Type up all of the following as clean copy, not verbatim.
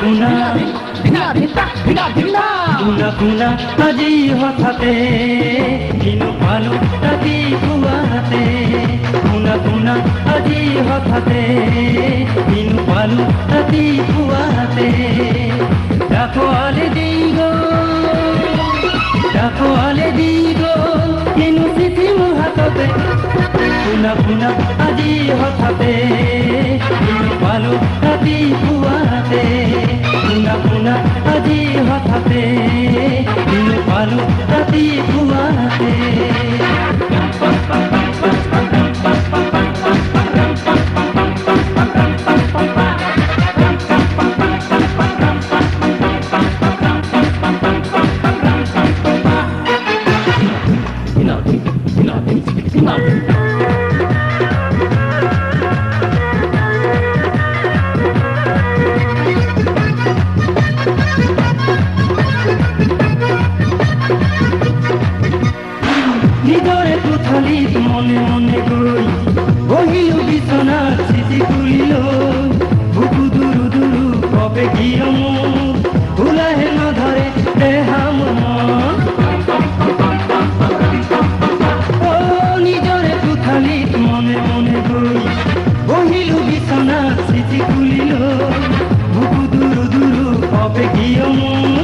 কুনা কুনা কুনা আজি হঠাতে কিনো পালো ৰাতি পুৱাতে কুনা কুনা আজি হঠাতে কিনো পালো ৰাতি পুৱাতে ডাকোৱালে দি গ'ল কিনো চিঠি মোৰ হাততে কুনা কুনা আজি হঠাতে কিনো পালো ৰাতি পুৱাতে কুনা কুনা আজি হঠাতে কিনো পালো ৰাতি পুৱাতে নিজৰে কোঠালিত মনে মনে গৈ বহিলো বিচনাত চিঠি খুলিলো বুকু দুৰু দুৰু কবে কিয় মোৰ ভুলাহে নধৰে দেহা মন নিজৰে কোঠালিত মনে মনে গৈ বহিলো বিচনাত চিঠি খুলিলো বুকু দুৰু দুৰু কবে কিয় মোৰ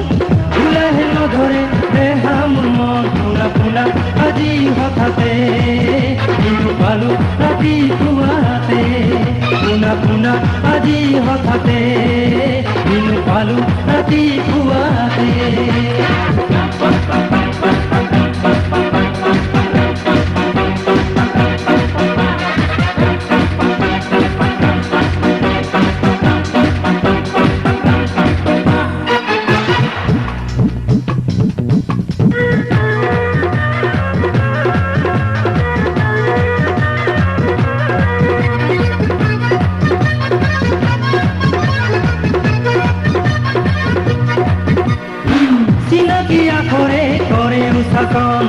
ভুলাহে নধৰে দেহা মন পুনা পুনা আজি হঠাতে কিনো পালো ৰাতি পুৱাতে পুনা পুনা আজি হঠাতে কিনো পালো ৰাতি পুৱাতে আখৰে কৰে উচাকন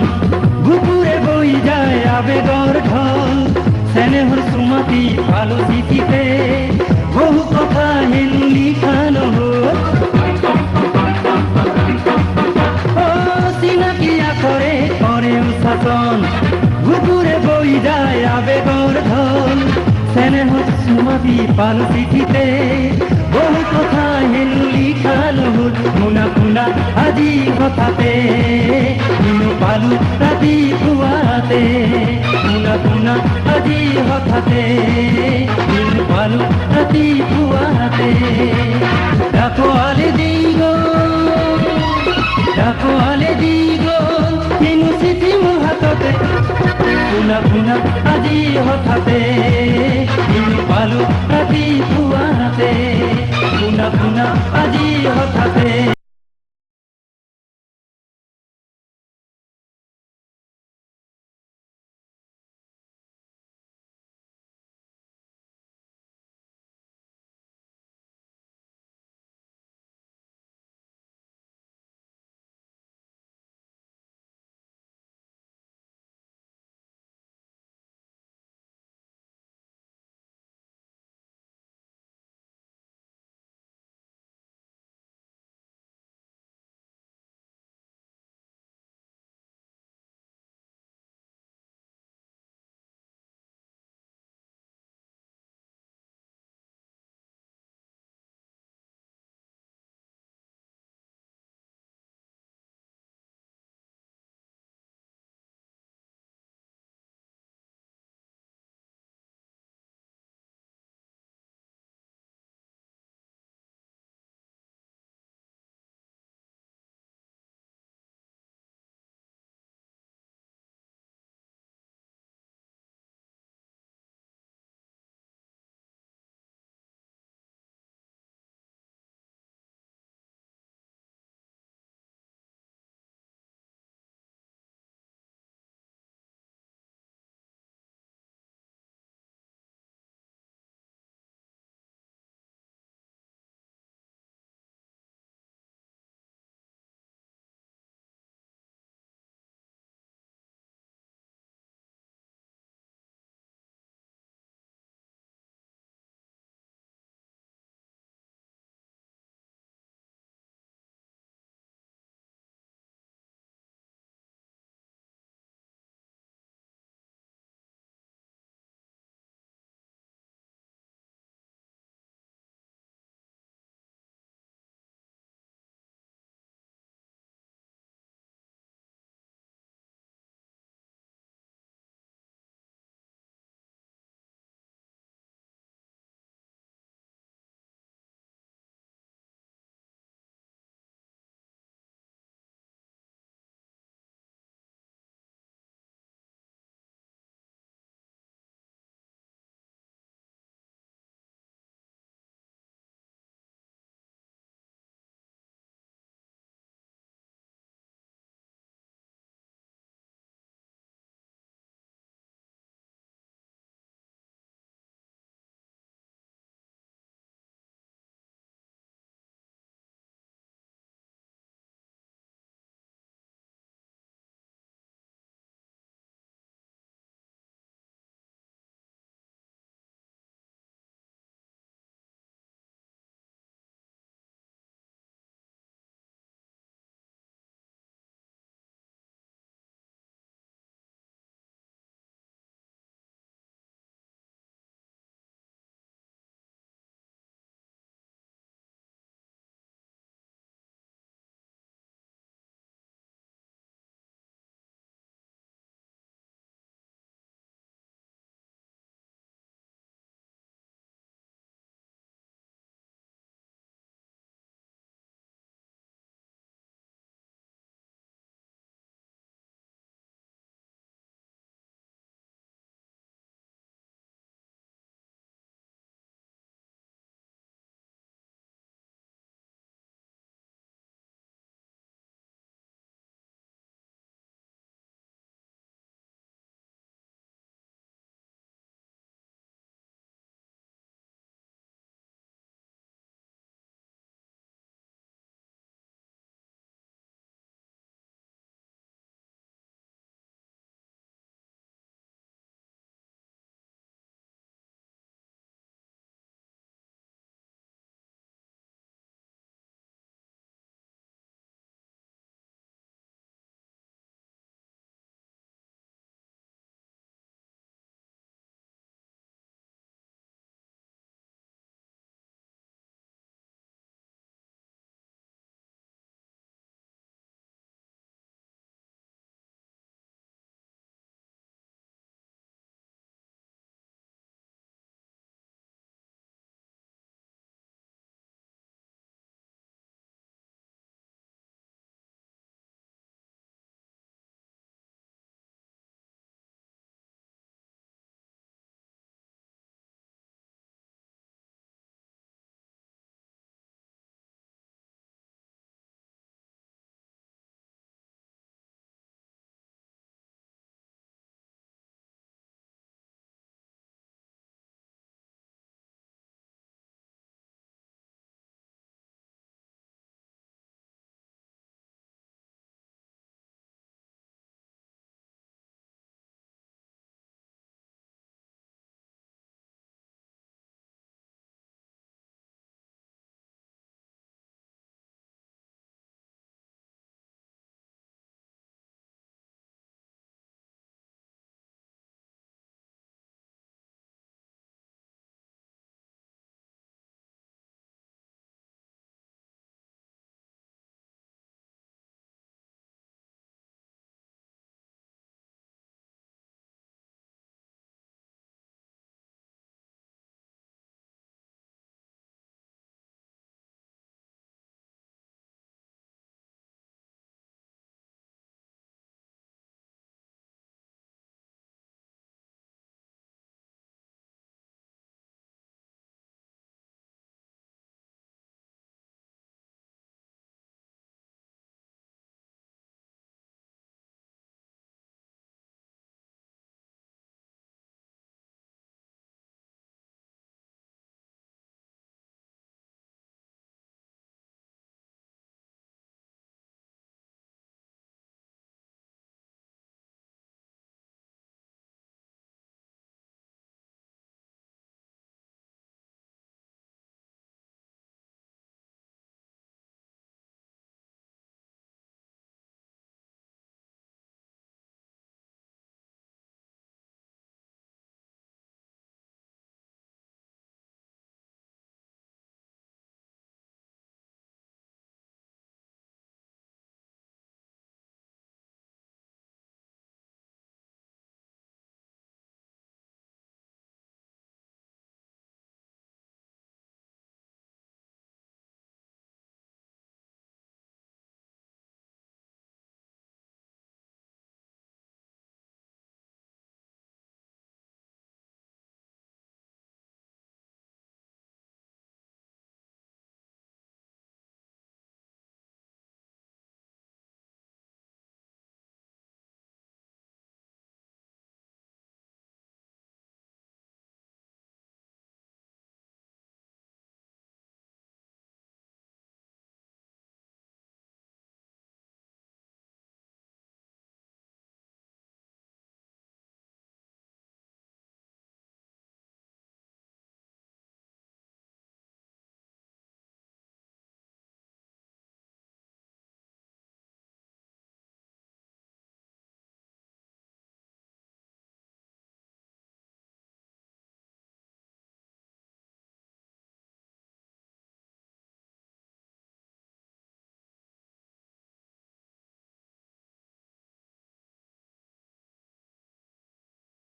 বুকুৰে বৈ যায় আবেগৰ ঢল চেনেহৰ সুমতি পালো চিঠিতে বহু কথা হেনো লিখা নহল চিনাকি আখৰে কৰে উচাকন বুকুৰে বৈ যায় আবেগৰ ঢল চেনেহৰ সুমতি পালো চিঠিতে বহু কথা হেনো লিখা নহল মুনা মুনা আজি হঠাতে কিনো পালো ৰাতি পুৱাতে মুনা মুনা আজি হঠাতে কিনো পালো ৰাতি পুৱাতে ডাকোৱালে দি গ'ল কিনো চিঠি মোৰ হাততে পুনা পুনা আজি হঠাতে কিনো পালো ৰাতি পুৱাতে পুনা পুনা আজি হঠাতে